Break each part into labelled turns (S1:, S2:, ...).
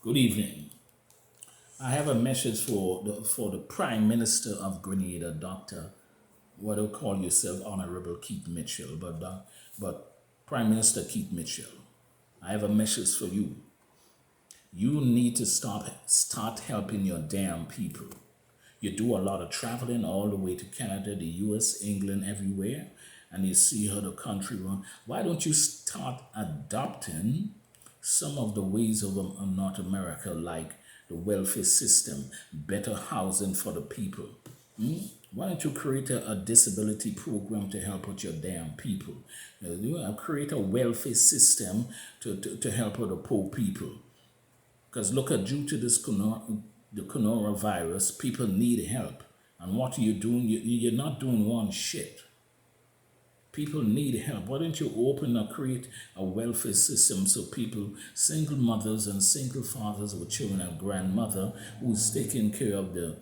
S1: Good evening. I have a message for the Prime Minister of Grenada, Doctor. What do you call yourself, Honorable Keith Mitchell, but Prime Minister Keith Mitchell. I have a message for you. You need to start helping your damn people. You do a lot of traveling all the way to Canada, the US, England, everywhere, and you see how the country run. Why don't you start adopting some of the ways of North America, like the welfare system, better housing for the people? Why don't you create a disability program to help out your damn people? Create a welfare system to help out the poor people. Because look at, due to the coronavirus, people need help. And what are you doing? You're not doing one shit. People need help. Why don't you open or create a welfare system so people, single mothers and single fathers with children, a grandmother who's taking care of the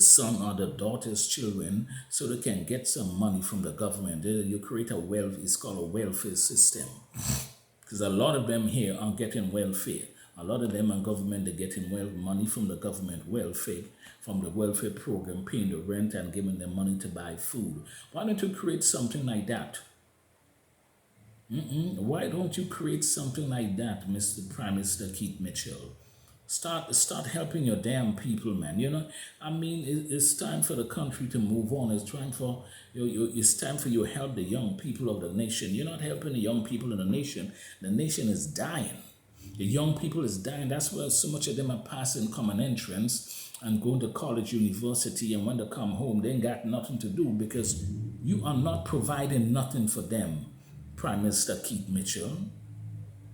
S1: son or the daughter's children, so they can get some money from the government. You create it's called a welfare system. Because a lot of them here are getting welfare. A lot of them are government, they're getting money from the government welfare, from the welfare program, paying the rent and giving them money to buy food. Why don't you create something like that? Why don't you create something like that, Mr. Prime Minister Keith Mitchell? Start helping your damn people, man. It's time for the country to move on. It's time for it's time for you to help the young people of the nation. You're not helping the young people in the nation. The nation is dying. The young people is dying. That's why so much of them are passing common entrance and going to college, university, and when they come home, they ain't got nothing to do because you are not providing nothing for them, Prime Minister Keith Mitchell.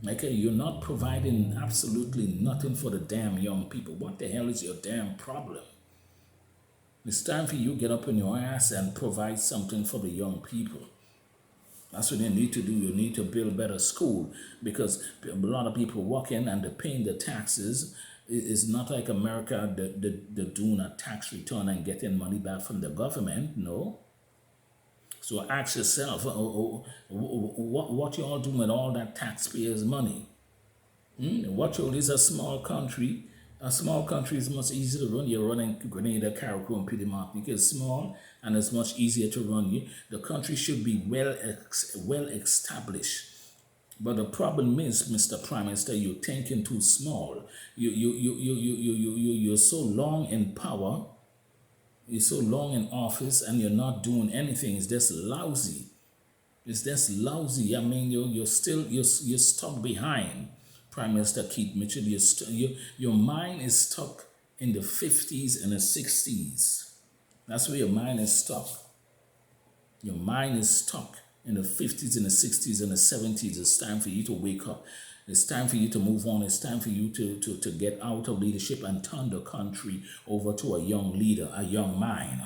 S1: Okay, you're not providing absolutely nothing for the damn young people. What the hell is your damn problem? It's time for you to get up in your ass and provide something for the young people. That's what they need to do. You need to build better school because a lot of people working and they're paying the taxes. It's not like America, they're doing a tax return and getting money back from the government. No. So ask yourself, what you all doing with all that taxpayers' money? What you is a small country. A small country is much easier to run. You're running Grenada, Carriacou, and petite Martinique. It's small and it's much easier to run. The country should be well established. But the problem is, Mr. Prime Minister, you're thinking too small. You're so long in power. You're so long in office and you're not doing anything. It's just lousy. It's just lousy. I mean, you're stuck behind. Prime Minister Keith Mitchell, your mind is stuck in the 50s and the 60s. That's where your mind is stuck. Your mind is stuck in the 50s and the 60s and the 70s. It's time for you to wake up. It's time for you to move on. It's time for you to get out of leadership and turn the country over to a young leader, a young mind.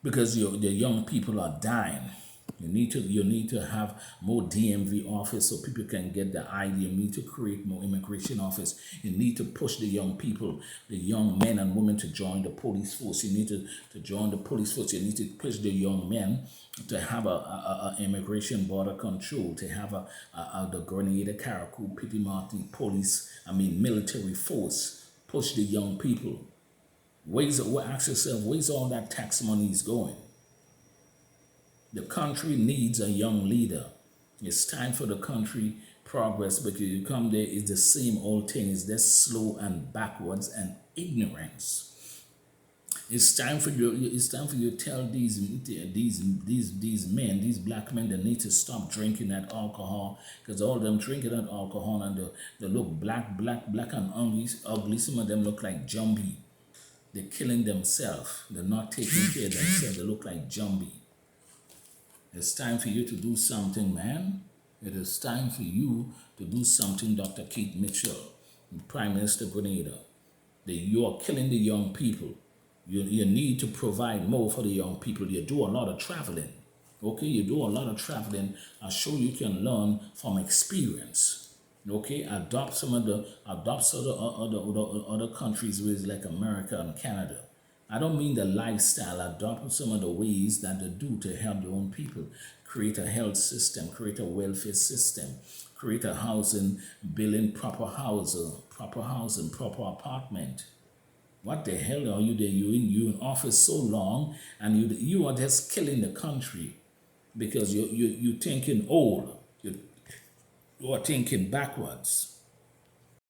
S1: Because the young people are dying. You need to have more DMV office so people can get the ID. You need to create more immigration office. You need to push the young people, the young men and women to join the police force. You need to join the police force. You need to push the young men to have a immigration border control, to have the Grenada Carriacou, petite Martinique police, military force. Push the young people. Ask yourself, where's all that tax money is going? The country needs a young leader. It's time for the country progress, because you come there, it's the same old thing. It's just slow and backwards and ignorance. It's time for you to tell these men, these black men, they need to stop drinking that alcohol, because all of them drinking that alcohol and they look black and ugly. Some of them look like Jumbie. They're killing themselves. They're not taking care of themselves. They look like Jumbie. It's time for you to do something, man. It is time for you to do something, Dr. Keith Mitchell, Prime Minister Grenada. You are killing the young people. You need to provide more for the young people. You do a lot of traveling. Okay, you do a lot of traveling. I'm sure you can learn from experience. Okay, adopt some of the other countries, like America and Canada. I don't mean the lifestyle. Adopt some of the ways that they do to help their own people. Create a health system, create a welfare system, create a housing, building proper housing, proper apartment. What the hell are you there? You in office so long, and you are just killing the country because you thinking old. You are thinking backwards.